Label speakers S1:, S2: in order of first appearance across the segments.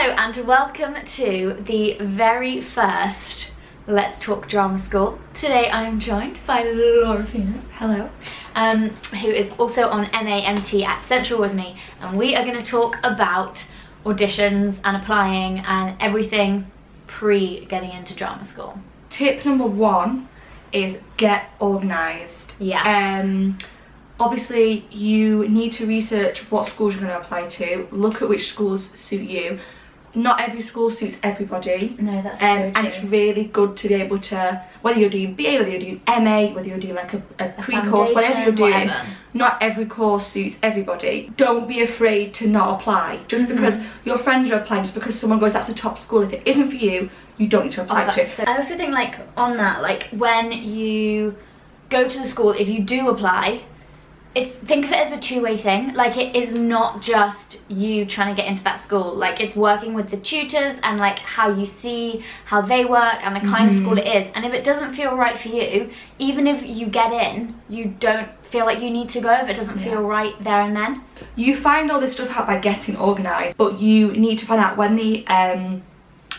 S1: and welcome to the very first Let's Talk Drama School. Today I'm joined by Laura, hello, who is also on MAMT at Central with me, and we are going to talk about auditions and applying and everything pre getting into drama school.
S2: Tip number one is get organised.
S1: Yeah.
S2: Obviously you need to research what schools you're going to apply to, look at which schools suit you. Not every school suits everybody.
S1: No, that's so
S2: and
S1: true.
S2: it's really good to be able to, whether you're doing BA, whether you're doing MA, whether you're doing like a pre-course, whatever you're doing, not every course suits everybody. Don't be afraid to not apply. Just because your friends are applying, just because someone goes, that's the top school, if it isn't for you, you don't need to apply to.
S1: I also think, like, on that, like, when you go to the school, if you do apply, think of it as a two-way thing. Like, it is not just you trying to get into that school. Like, it's working with the tutors and like how you see how they work and the kind of school it is. And if it doesn't feel right for you, even if you get in, you don't feel like you need to go if it doesn't feel right there and then.
S2: You find all this stuff out by getting organised, but you need to find out when the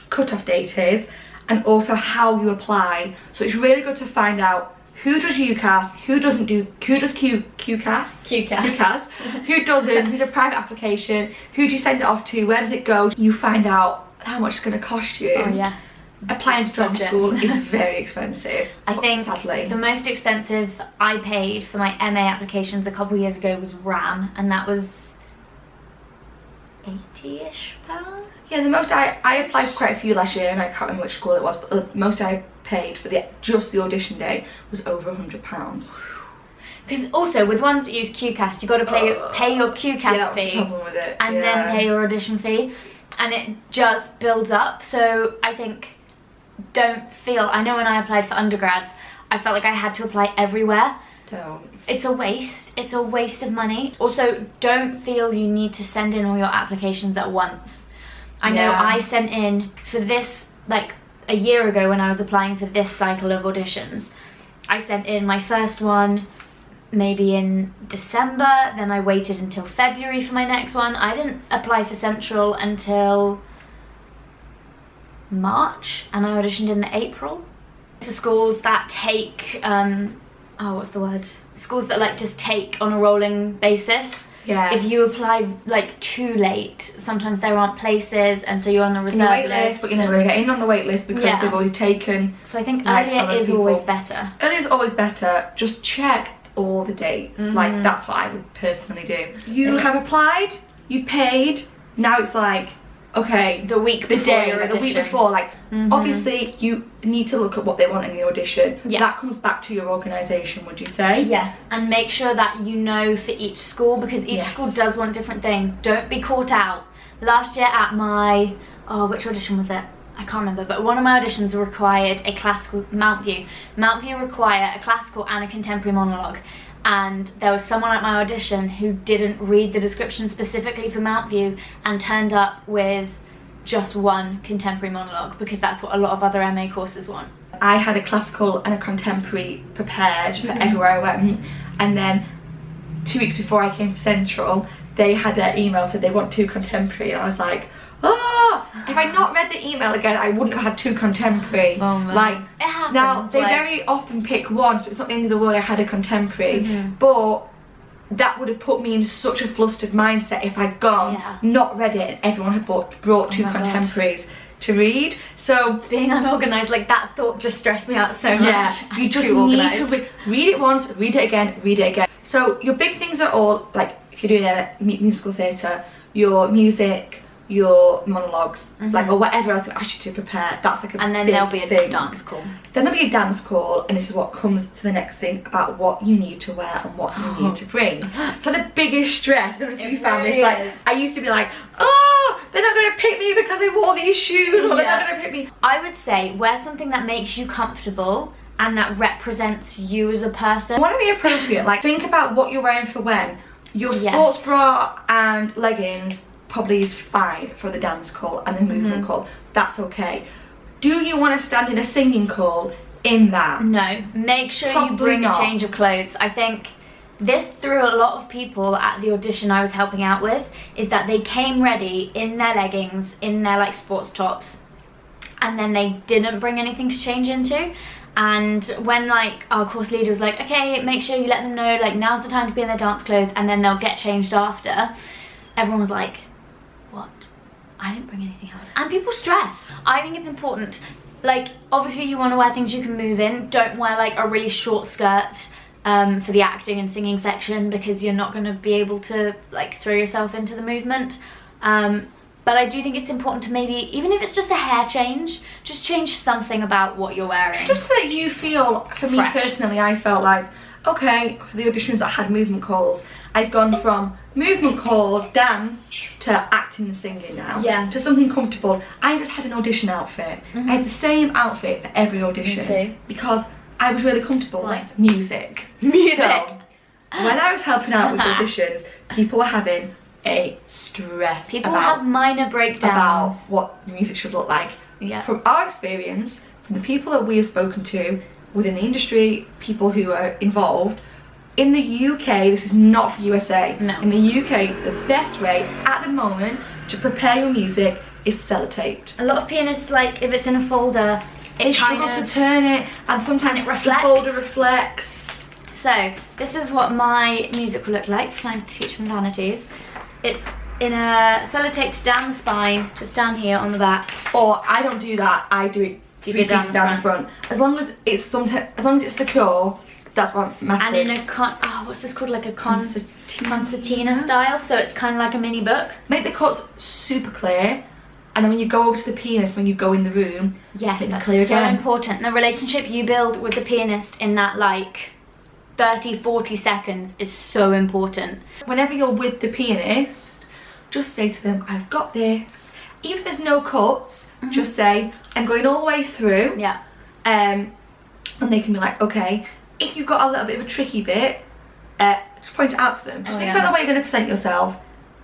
S2: cut-off date is and also how you apply. So it's really good to find out who does UCAS, who does QCAS, who doesn't, who's a private application, who do you send it off to, where does it go? You find out how much it's going to cost you.
S1: Oh yeah.
S2: Applying to drama school is very expensive.
S1: I think
S2: sadly
S1: the most expensive I paid for my MA applications a couple of years ago was RAM, and that was £80-ish.
S2: Yeah, the most I applied for quite a few last year, and I can't remember which school it was, but the most I paid for just the audition day was over £100.
S1: Because also with ones that use QCAS, you've got to pay your QCAS fee
S2: the problem with it.
S1: and then pay your audition fee, and it just builds up. So I think I know when I applied for undergrads, I felt like I had to apply everywhere.
S2: Don't.
S1: It's a waste of money. Also, don't feel you need to send in all your applications at once. I know I sent in for this, like a year ago when I was applying for this cycle of auditions, I sent in my first one maybe in December, then I waited until February for my next one. I didn't apply for Central until March, and I auditioned in April. For schools that take, schools that like just take on a rolling basis.
S2: Yeah.
S1: If you apply like too late, sometimes there aren't places, and so you're on the reserve list.
S2: But you're never going to get in on the wait list because they've already taken.
S1: So I think earlier is always better.
S2: Earlier is always better. Just check all the dates. Like, that's what I would personally do. You have applied, you've paid. Now it's like, okay,
S1: the week before,
S2: like obviously you need to look at what they want in the audition. That comes back to your organisation, would you say?
S1: Yes, and make sure that you know for each school, because each school does want different things. Don't be caught out. Last year at my which audition was it? I can't remember, but one of my auditions required a classical. Mountview require a classical and a contemporary monologue, and there was someone at my audition who didn't read the description specifically for Mountview and turned up with just one contemporary monologue, because that's what a lot of other MA courses want.
S2: I had a classical and a contemporary prepared for everywhere I went, and then 2 weeks before I came to Central, they had their email said they want 2 contemporary, and I was like, if I'd not read the email again, I wouldn't have had 2 contemporary.
S1: Oh man.
S2: Like,
S1: it happens.
S2: now they very often pick one, so it's not the end of the world I had a contemporary, but that would have put me in such a flustered mindset if I'd gone, not read it, and everyone had brought 2 contemporaries to read. So
S1: being unorganised, like, that thought just stressed me out so much.
S2: Yeah, you just need to read it once, read it again. So your big things are all, like, if you're doing a musical theatre, your music, your monologues, like, or whatever else they ask you to prepare. That's like a
S1: and then
S2: big
S1: there'll be a
S2: thing.
S1: dance call.
S2: Then there'll be a dance call, and this is what comes to the next thing about what you need to wear and what you need to bring. So the biggest stress, I don't know if you found this, like, I used to be like, oh, they're not going to pick me because I wore these shoes, or they're not going to pick me.
S1: I would say wear something that makes you comfortable and that represents you as a person.
S2: You want to be appropriate, like, think about what you're wearing for when. Your sports bra and leggings probably is fine for the dance call and the movement call. That's okay. Do you want to stand in a singing call in that?
S1: No. Make sure you bring a change of clothes. I think this threw a lot of people at the audition I was helping out with, is that they came ready in their leggings, in their like sports tops, and then they didn't bring anything to change into. And when like our course leader was like, okay, make sure you let them know like now's the time to be in their dance clothes and then they'll get changed after, everyone was like, what? I didn't bring anything else. And people stress. I think it's important, like obviously you want to wear things you can move in. Don't wear like a really short skirt for the acting and singing section, because you're not going to be able to like throw yourself into the movement. But I do think it's important to maybe, even if it's just a hair change, just change something about what you're wearing. Just
S2: so that you feel, for me personally, I felt like, okay, for the auditions that had movement calls, I'd gone from movement call, dance, to acting and singing now.
S1: Yeah.
S2: To something comfortable. I just had an audition outfit. I had the same outfit for every audition.
S1: Me too.
S2: Because I was really comfortable with music.
S1: So,
S2: when I was helping out with auditions, people were having a stress.
S1: People have minor breakdowns
S2: about what music should look like.
S1: Yeah.
S2: From our experience, from the people that we have spoken to within the industry, people who are involved, in the UK, this is not for USA.
S1: No.
S2: In the UK, the best way at the moment to prepare your music is sellotaped.
S1: A lot of pianists, like if it's in a folder,
S2: they struggle to turn it, and sometimes the folder reflects.
S1: So this is what my music will look like, Flying to the Future from Vanities. It's in a sellotaped down the spine, just down here on the back.
S2: Or I don't do that. I do it three pieces down the front. As long as it's secure, that's what matters.
S1: And in a what's this called? Like a concertina style. So it's kind of like a mini book.
S2: Make the cuts super clear. And then when you go over to the pianist, when you go in the room,
S1: yes, that's
S2: clear
S1: so
S2: again.
S1: important. The relationship you build with the pianist in that like 30-40 seconds is so important.
S2: Whenever you're with the pianist, just say to them, I've got this. Even if there's no cuts, just say, I'm going all the way through.
S1: Yeah.
S2: And they can be like, okay. If you've got a little bit of a tricky bit, just point it out to them. Just think about the way you're going to present yourself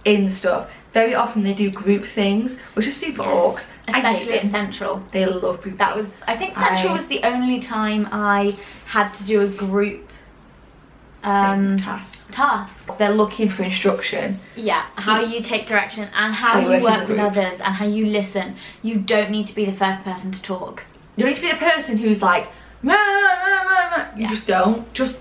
S2: in stuff. Very often they do group things, which is super orcs.
S1: Especially at Central.
S2: They love group things.
S1: I think Central was the only time I had to do a group task.
S2: They're looking for instruction.
S1: Yeah, how you take direction and how you work with others and how you listen. You don't need to be the first person to talk.
S2: You don't need to be the person who's like, rah, rah, rah, rah. You just don't. Just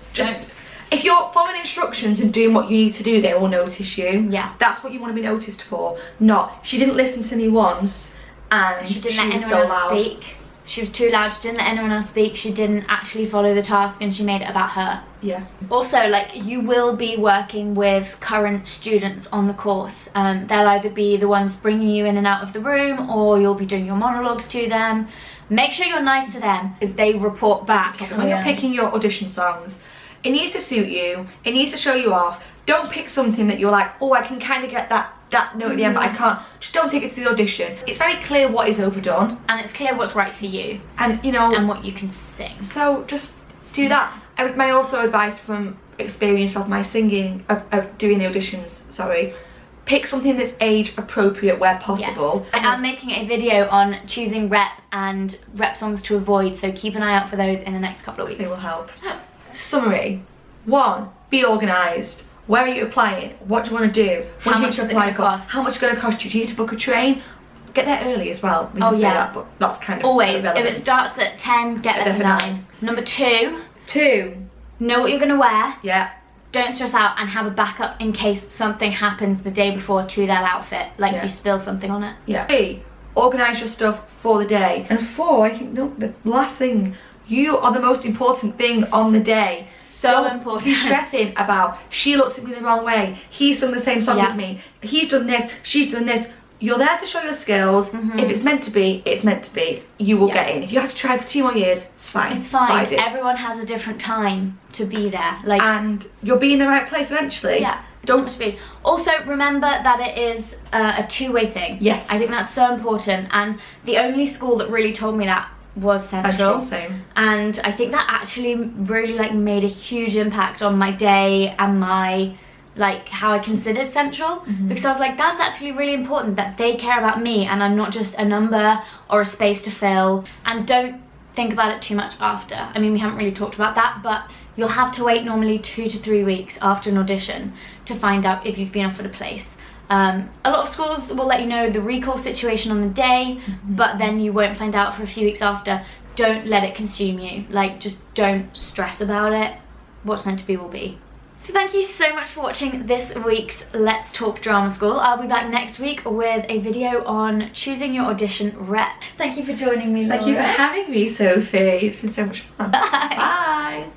S2: if you're following instructions and doing what you need to do, they will notice you.
S1: Yeah.
S2: That's what you want to be noticed for. Not, she didn't listen to me once and
S1: she didn't let anyone else speak. She was too loud, she didn't let anyone else speak, she didn't actually follow the task, and she made it about her.
S2: Yeah.
S1: Also, like, you will be working with current students on the course. They'll either be the ones bringing you in and out of the room, or you'll be doing your monologues to them. Make sure you're nice to them, because they report back.
S2: When you're picking your audition songs, it needs to suit you, it needs to show you off. Don't pick something that you're like, oh, I can kind of get that note at the end, but I can't. Just don't take it to the audition. It's very clear what is overdone.
S1: And it's clear what's right for you.
S2: And, you know.
S1: And what you can sing.
S2: So just do that. My also advice from experience of my singing, of doing the auditions, sorry, pick something that's age appropriate where possible.
S1: Yes. I'm making a video on choosing rep and rep songs to avoid, so keep an eye out for those in the next couple of weeks.
S2: They will help. Summary. 1, be organised. Where are you applying? What do you want to do? What
S1: How much does it going to cost?
S2: How much is it going to cost you? Do you need to book a train? Get there early as well. We can say that, but that's kind of
S1: always.
S2: irrelevant.
S1: If it starts at 10, get there for 9. Number 2. Know what you're going to wear.
S2: Yeah.
S1: Don't stress out and have a backup in case something happens the day before to that outfit. Like you spill something on it.
S2: Yeah. 3, organise your stuff for the day. And 4, I think the last thing, you are the most important thing on the day.
S1: So important.
S2: Be stressing about, she looked at me the wrong way, he's sung the same song as me, he's done this, she's done this. You're there to show your skills. If it's meant to be, it's meant to be. You will get in. If you have to try for 2 more years, it's fine.
S1: It's fine. Everyone has a different time to be there. Like,
S2: and you'll be in the right place eventually.
S1: Yeah. Don't much be. Also, remember that it is a two-way thing.
S2: Yes.
S1: I think that's so important. And the only school that really told me that was Central.
S2: Same.
S1: And I think that actually really like made a huge impact on my day and my how I considered Central, because I was like, that's actually really important that they care about me and I'm not just a number or a space to fill. And don't think about it too much after. I mean, we haven't really talked about that, but you'll have to wait normally 2 to 3 weeks after an audition to find out if you've been offered a place. A lot of schools will let you know the recall situation on the day, but then you won't find out for a few weeks after. Don't let it consume you. Like, just don't stress about it. What's meant to be will be. So thank you so much for watching this week's Let's Talk Drama School. I'll be back next week with a video on choosing your audition rep. Thank you for joining me, Laura.
S2: Thank you for having me, Sophie. It's been so much fun.
S1: Bye.
S2: Bye.